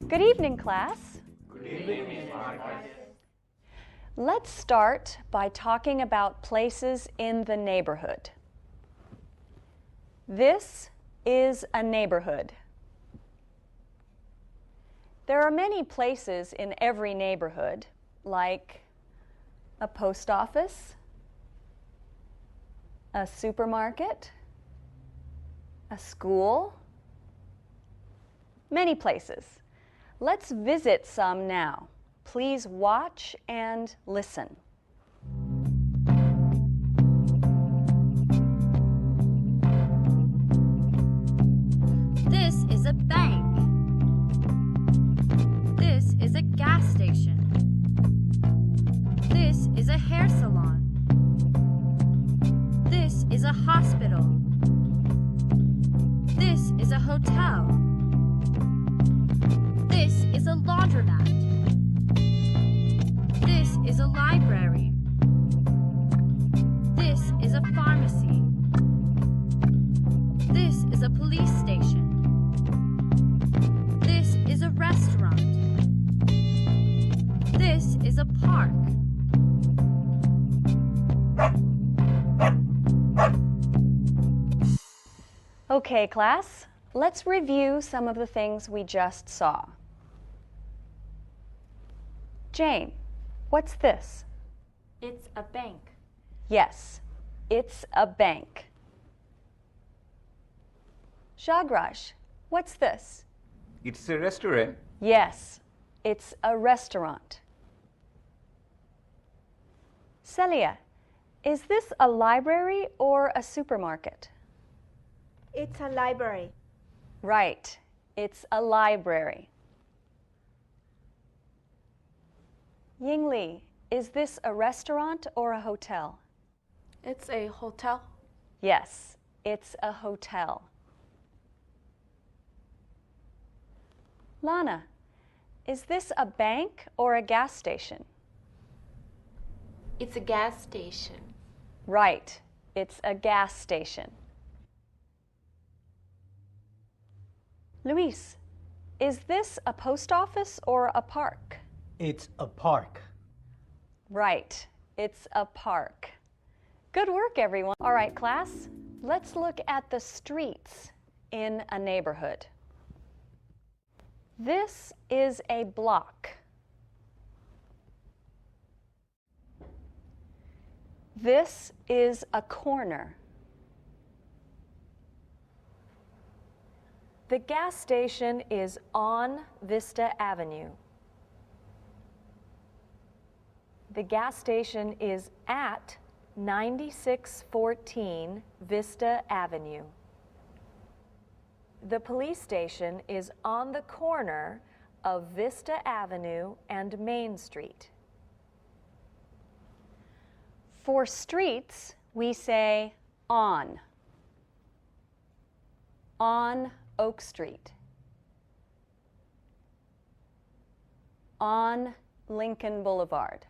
Good evening, class. Good evening, Marcus. Let's start by talking about places in the neighborhood. This is a neighborhood. There are many places in every neighborhood, like a post office, a supermarket, a school, many places. Let's visit some now. Please watch and listen. This is a bank. This is a gas station. This is a hair salon. This is a hospital. This is a hotel. This is a laundromat. This is a library. This is a pharmacy. This is a police station. This is a restaurant. This is a park. Okay, class, let's review some of the things we just saw. Jane, what's this? It's a bank. Yes, it's a bank. Shagraj, what's this? It's a restaurant. Yes, it's a restaurant. Celia, is this a library or a supermarket? It's a library. Right, it's a library. Yingli, is this a restaurant or a hotel? It's a hotel. Yes, it's a hotel. Lana, is this a bank or a gas station? It's a gas station. Right, it's a gas station. Luis, is this a post office or a park? It's a park. Right, it's a park. Good work, everyone. All right, class, let's look at the streets in a neighborhood. This is a block. This is a corner. The gas station is on Vista Avenue. The gas station is at 9614 Vista Avenue. The police station is on the corner of Vista Avenue and Main Street. For streets, we say on. On Oak Street. On Lincoln Boulevard.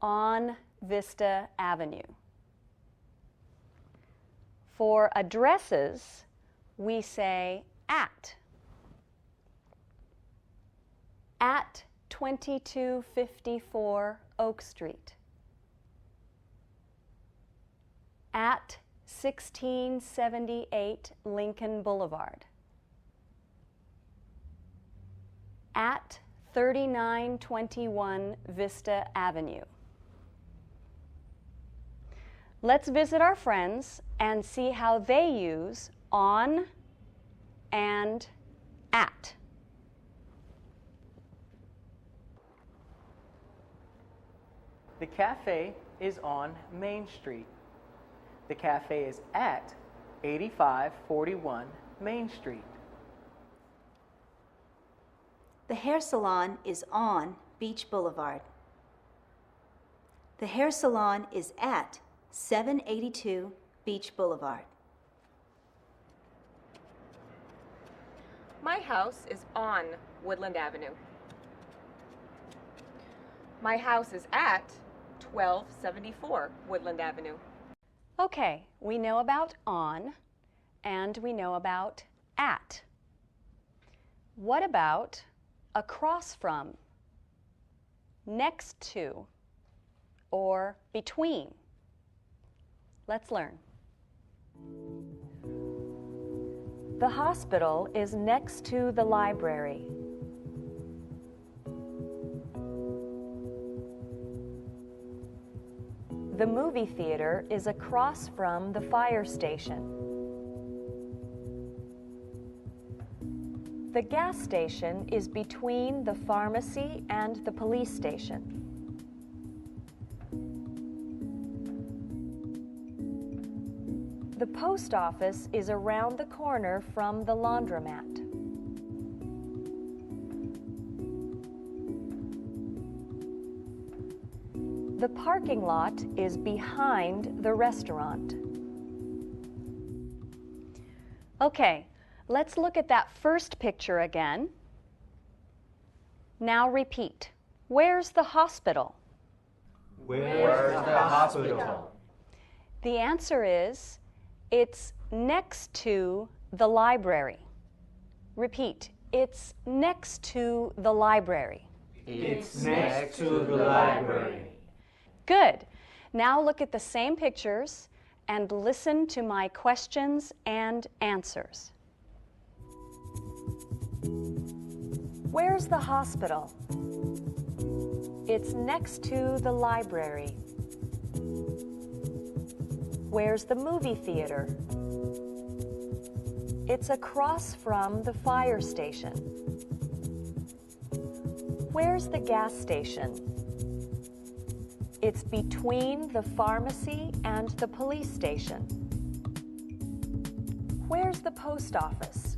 On Vista Avenue. For addresses, we say at. At 2254 Oak Street. At 1678 Lincoln Boulevard. At 3921 Vista Avenue. Let's visit our friends and see how they use on and at. The cafe is on Main Street. The cafe is at 8541 Main Street. The hair salon is on Beach Boulevard. The hair salon is at 782 Beach Boulevard. My house is on Woodland Avenue. My house is at 1274 Woodland Avenue. Okay, we know about on and we know about at. What about across from, next to, or between? Let's learn. The hospital is next to the library. The movie theater is across from the fire station. The gas station is between the pharmacy and the police station. The post office is around the corner from the laundromat. The parking lot is behind the restaurant. Okay, let's look at that first picture again. Now repeat. Where's the hospital? Where's the hospital? The answer is, it's next to the library. Repeat, it's next to the library. It's next to the library. Good. Now look at the same pictures and listen to my questions and answers. Where's the hospital? It's next to the library. Where's the movie theater? It's across from the fire station. Where's the gas station? It's between the pharmacy and the police station. Where's the post office?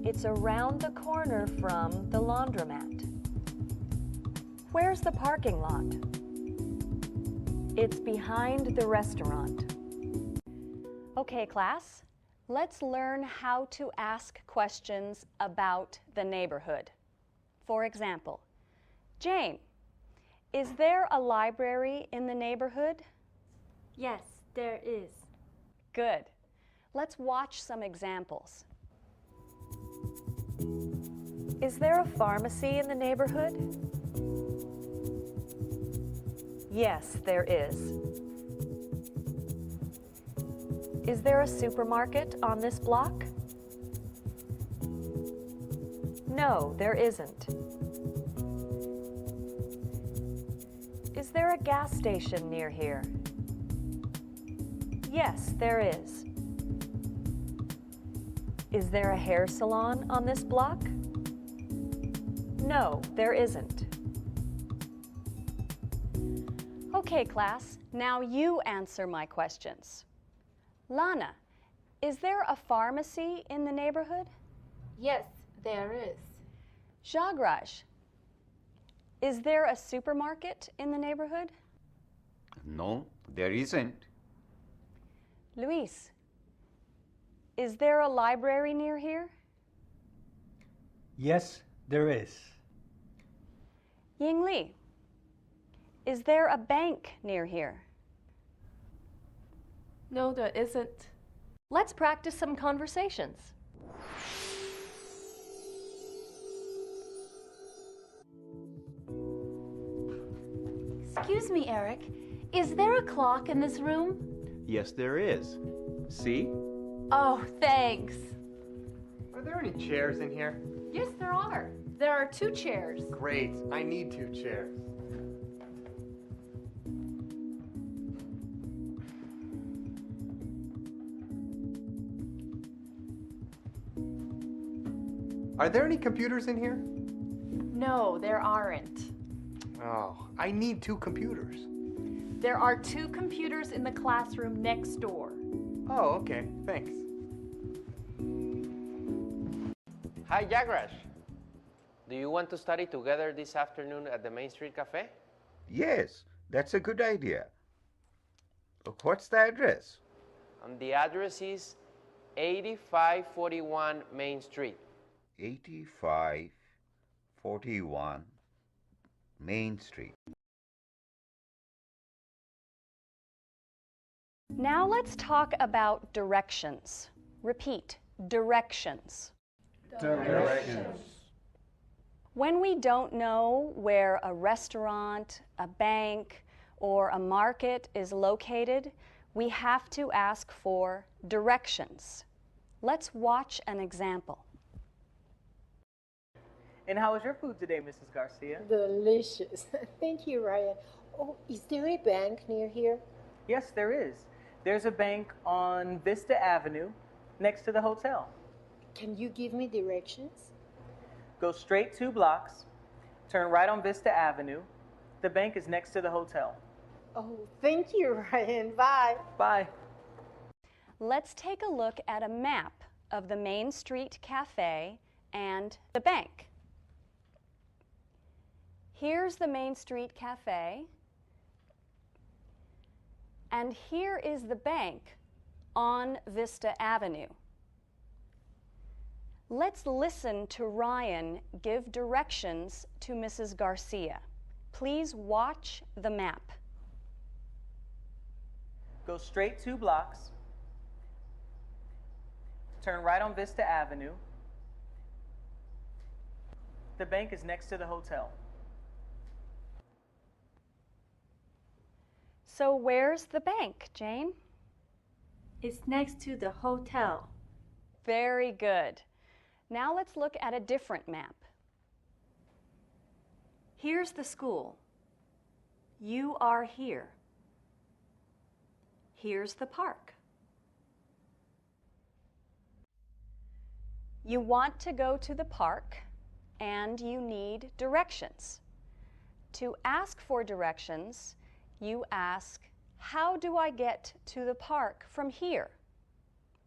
It's around the corner from the laundromat. Where's the parking lot? It's behind the restaurant. Okay, class, let's learn how to ask questions about the neighborhood. For example, Jane, is there a library in the neighborhood? Yes, there is. Good. Let's watch some examples. Is there a pharmacy in the neighborhood? Yes, there is. Is there a supermarket on this block? No, there isn't. Is there a gas station near here? Yes, there is. Is there a hair salon on this block? No, there isn't. Okay, class, now you answer my questions. Lana, is there a pharmacy in the neighborhood? Yes, there is. Jagraj, is there a supermarket in the neighborhood? No, there isn't. Luis, is there a library near here? Yes, there is. Yingli, is there a bank near here? No, there isn't. Let's practice some conversations. Excuse me, Eric. Is there a clock in this room? Yes, there is. See? Oh, thanks. Are there any chairs in here? Yes, there are. There are 2 chairs. Great, I need 2 chairs. Are there any computers in here? No, there aren't. Oh, I need 2 computers. There are 2 computers in the classroom next door. Oh, okay, thanks. Hi, Jagrash. Do you want to study together this afternoon at the Main Street Cafe? Yes, that's a good idea. What's the address? The address is 8541 Main Street. 8541 Main Street. Now let's talk about directions. Repeat, directions. Directions. When we don't know where a restaurant, a bank, or a market is located, we have to ask for directions. Let's watch an example. And how was your food today, Mrs. Garcia? Delicious. Thank you, Ryan. Oh, is there a bank near here? Yes, there is. There's a bank on Vista Avenue next to the hotel. Can you give me directions? Go straight 2 blocks, turn right on Vista Avenue. The bank is next to the hotel. Oh, thank you, Ryan. Bye. Bye. Let's take a look at a map of the Main Street Cafe and the bank. Here's the Main Street Cafe, and here is the bank on Vista Avenue. Let's listen to Ryan give directions to Mrs. Garcia. Please watch the map. Go straight 2 blocks, turn right on Vista Avenue. The bank is next to the hotel. So where's the bank, Jane? It's next to the hotel. Very good. Now let's look at a different map. Here's the school. You are here. Here's the park. You want to go to the park and you need directions. To ask for directions, you ask, how do I get to the park from here?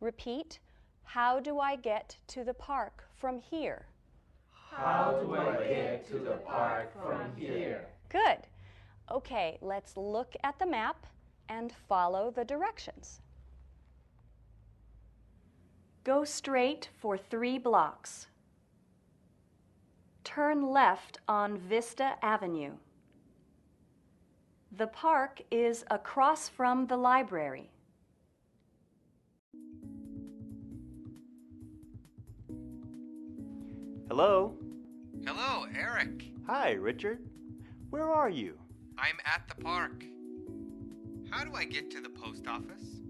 Repeat, how do I get to the park from here? How do I get to the park from here? Good. Okay, let's look at the map and follow the directions. Go straight for 3 blocks. Turn left on Vista Avenue. The park is across from the library. Hello? Hello, Eric. Hi, Richard. Where are you? I'm at the park. How do I get to the post office?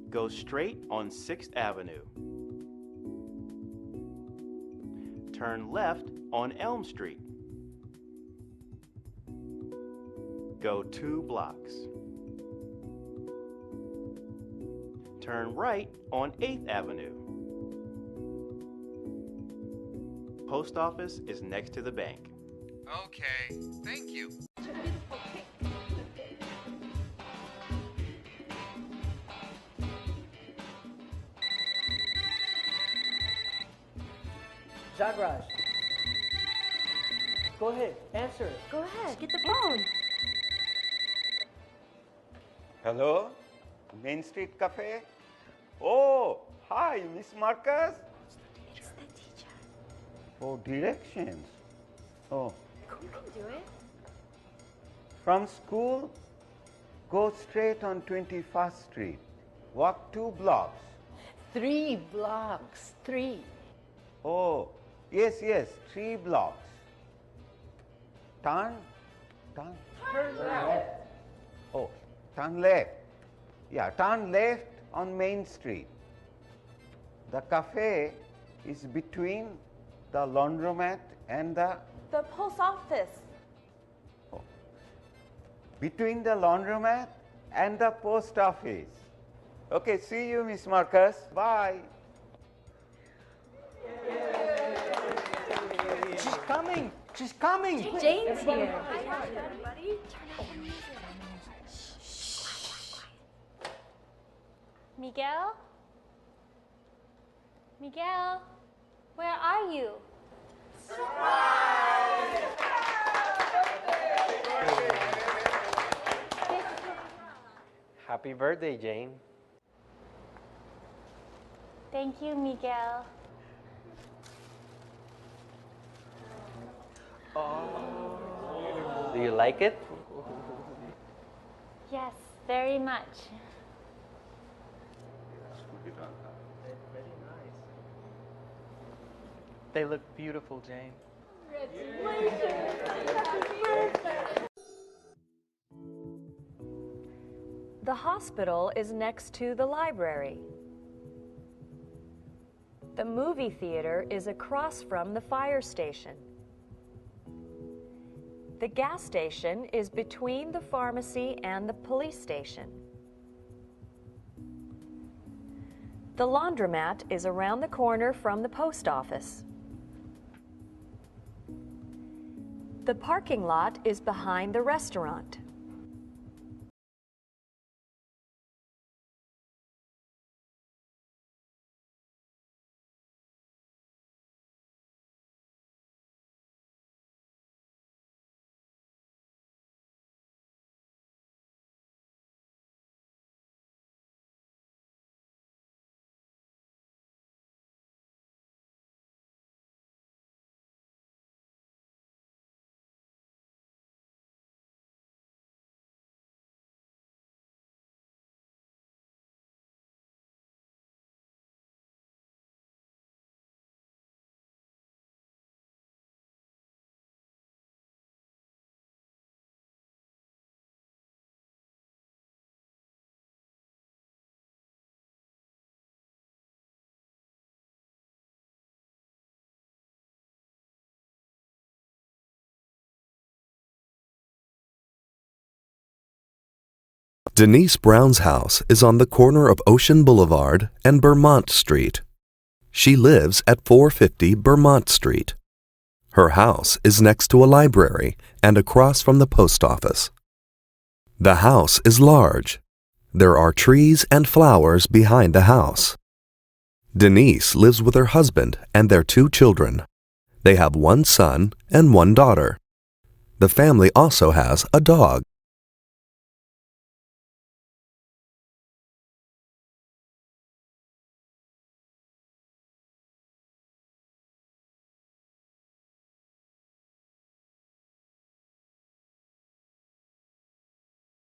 Go straight on 6th Avenue. Turn left on Elm Street. Go 2 blocks. Turn right on 8th Avenue. Post office is next to the bank. Okay, thank you. Jagraj. Go ahead, answer it. Go ahead, get the phone. Hello? Main Street Cafe? Oh, hi, Miss Marcus. It's the teacher. Oh, directions. Oh, You can do it. from school, go straight on 21st Street. Walk 2 blocks. 3 blocks. 3. Oh, yes, 3 blocks. Turn left. Oh, turn left. Yeah, turn left on Main Street. The cafe is between the laundromat and the post office. between the laundromat and the post office. Okay, see you, Miss Marcus. Bye. She's coming. She's coming. Jane's here. Miguel? Miguel, where are you? Happy birthday, Jane. Thank you, Miguel. Do you like it? Yes, very much. They look beautiful, Jane. The hospital is next to the library. The movie theater is across from the fire station. The gas station is between the pharmacy and the police station. The laundromat is around the corner from the post office. The parking lot is behind the restaurant. Denise Brown's house is on the corner of Ocean Boulevard and Vermont Street. She lives at 450 Vermont Street. Her house is next to a library and across from the post office. The house is large. There are trees and flowers behind the house. Denise lives with her husband and their 2 children. They have 1 son and 1 daughter. The family also has a dog.